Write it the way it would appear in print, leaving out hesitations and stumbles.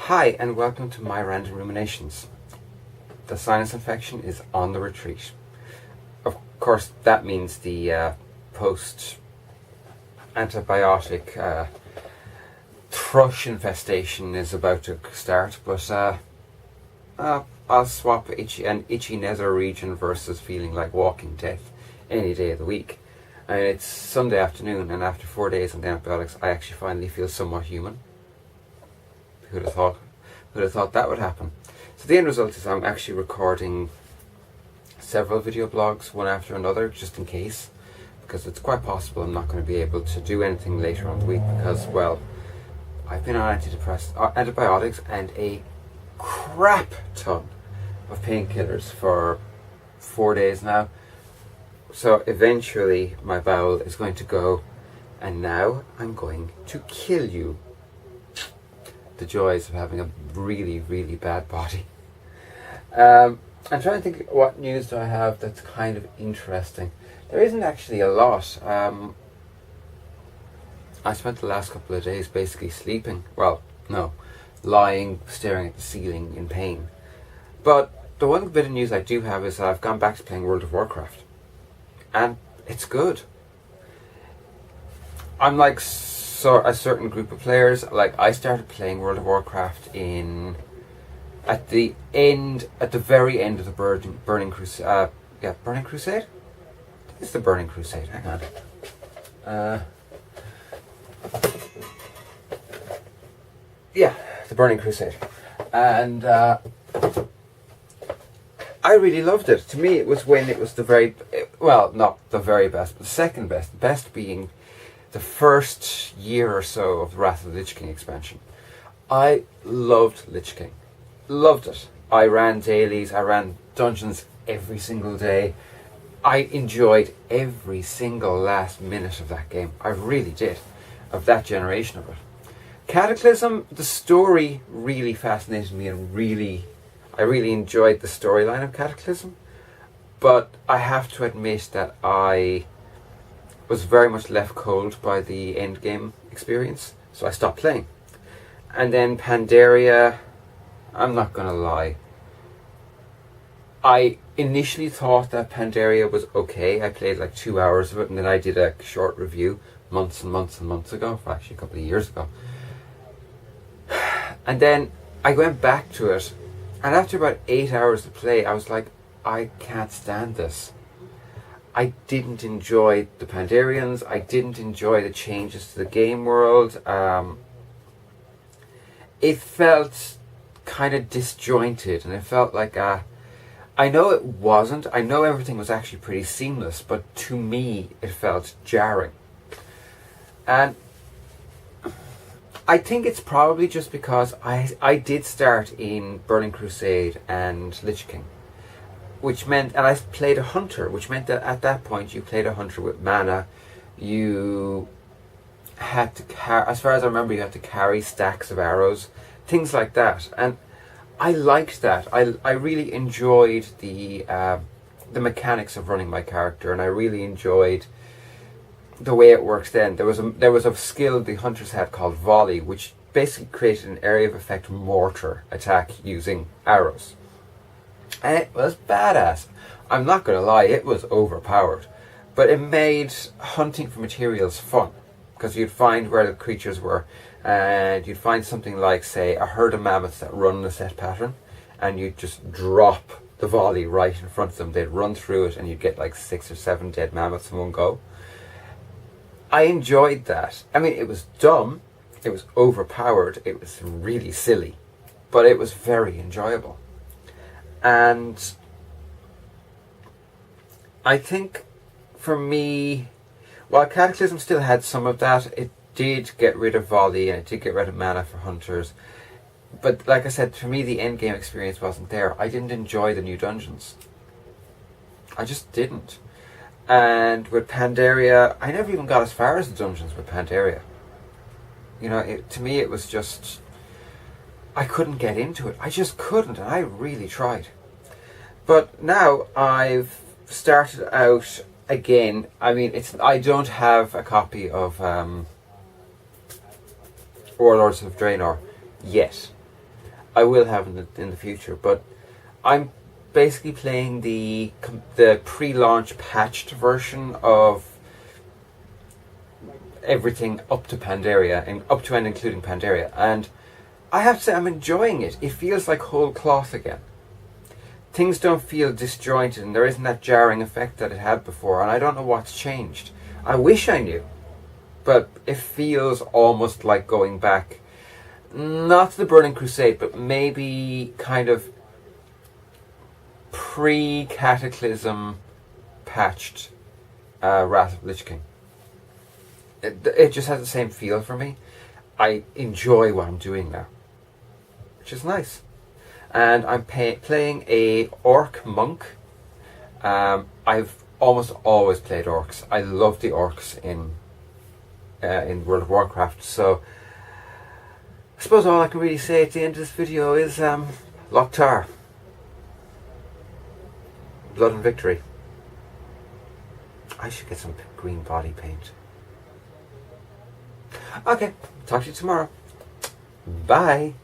Hi and welcome to my random ruminations. The sinus infection is on the retreat. Of course that means the post-antibiotic thrush infestation is about to start, but I'll swap an itchy nether region versus feeling like walking death any day of the week. And it's Sunday afternoon, and after 4 days on the antibiotics I actually finally feel somewhat human. Who'd have thought that would happen? So the end result is I'm actually recording several video blogs, one after another, just in case, because it's quite possible I'm not going to be able to do anything later on the week because, well, I've been on antibiotics and a crap ton of painkillers for 4 days now. So eventually my bowel is going to go, and now I'm going to kill you. The joys of having a really, really bad body. I'm trying to think what news do I have that's kind of interesting. There isn't actually a lot. I spent the last couple of days basically sleeping. Well, no, lying, staring at the ceiling in pain. But the one bit of news I do have is that I've gone back to playing World of Warcraft. And it's good. I'm like a certain group of players. Like, I started playing World of Warcraft at the very end of the Burning Crusade. Burning Crusade? It's the Burning Crusade. Hang on. The Burning Crusade, and I really loved it. To me, it was when it was not the very best, but the second best. The best being the first year or so of the Wrath of the Lich King expansion. I loved Lich King. Loved it. I ran dailies, I ran dungeons every single day. I enjoyed every single last minute of that game. I really did. Of that generation of it. Cataclysm, the story really fascinated me, and I really enjoyed the storyline of Cataclysm. But I have to admit that I was very much left cold by the end game experience, so I stopped playing. And then Pandaria, I'm not gonna lie, I initially thought that Pandaria was okay. I played like 2 hours of it, and then I did a short review months and months and months ago, actually a couple of years ago. And then I went back to it, and after about 8 hours of play I was like, I can't stand this. I didn't enjoy the Pandarians. I didn't enjoy the changes to the game world. It felt kind of disjointed, and it felt like I know it wasn't. I know everything was actually pretty seamless, but to me it felt jarring. And I think it's probably just because I did start in Burning Crusade and Lich King. Which meant, and I played a hunter, which meant that at that point you played a hunter with mana. You had to as far as I remember, you had to carry stacks of arrows, things like that. And I liked that. I really enjoyed the mechanics of running my character, and I really enjoyed the way it works. Then there was a skill the hunters had called volley, which basically created an area of effect mortar attack using arrows. And it was badass. I'm not going to lie, it was overpowered. But it made hunting for materials fun. Because you'd find where the creatures were, and you'd find something like, say, a herd of mammoths that run in a set pattern, and you'd just drop the volley right in front of them. They'd run through it, and you'd get like 6 or 7 dead mammoths in one go. I enjoyed that. I mean, it was dumb, it was overpowered, it was really silly, but it was very enjoyable. And I think for me, while Cataclysm still had some of that, it did get rid of volley and it did get rid of mana for hunters. But like I said, for me the end game experience wasn't there. I didn't enjoy the new dungeons. I just didn't. And with Pandaria, I never even got as far as the dungeons with Pandaria. You know, to me it was just, I couldn't get into it. I just couldn't, and I really tried. But now I've started out again. I mean, I don't have a copy of Warlords of Draenor yet. I will have in the future, but I'm basically playing the pre-launch patched version of everything up to Pandaria, and up to and including Pandaria, and I have to say I'm enjoying it. It feels like whole cloth again. Things don't feel disjointed, and there isn't that jarring effect that it had before, and I don't know what's changed. I wish I knew, but it feels almost like going back, not to the Burning Crusade, but maybe kind of pre-Cataclysm patched Wrath of Lich King. It just has the same feel for me. I enjoy what I'm doing now, which is nice. And I'm playing a orc monk. I've almost always played orcs. I love the orcs in World of Warcraft. So I suppose all I can really say at the end of this video is Loktar. Blood and victory. I should get some green body paint. Okay, talk to you tomorrow. Bye.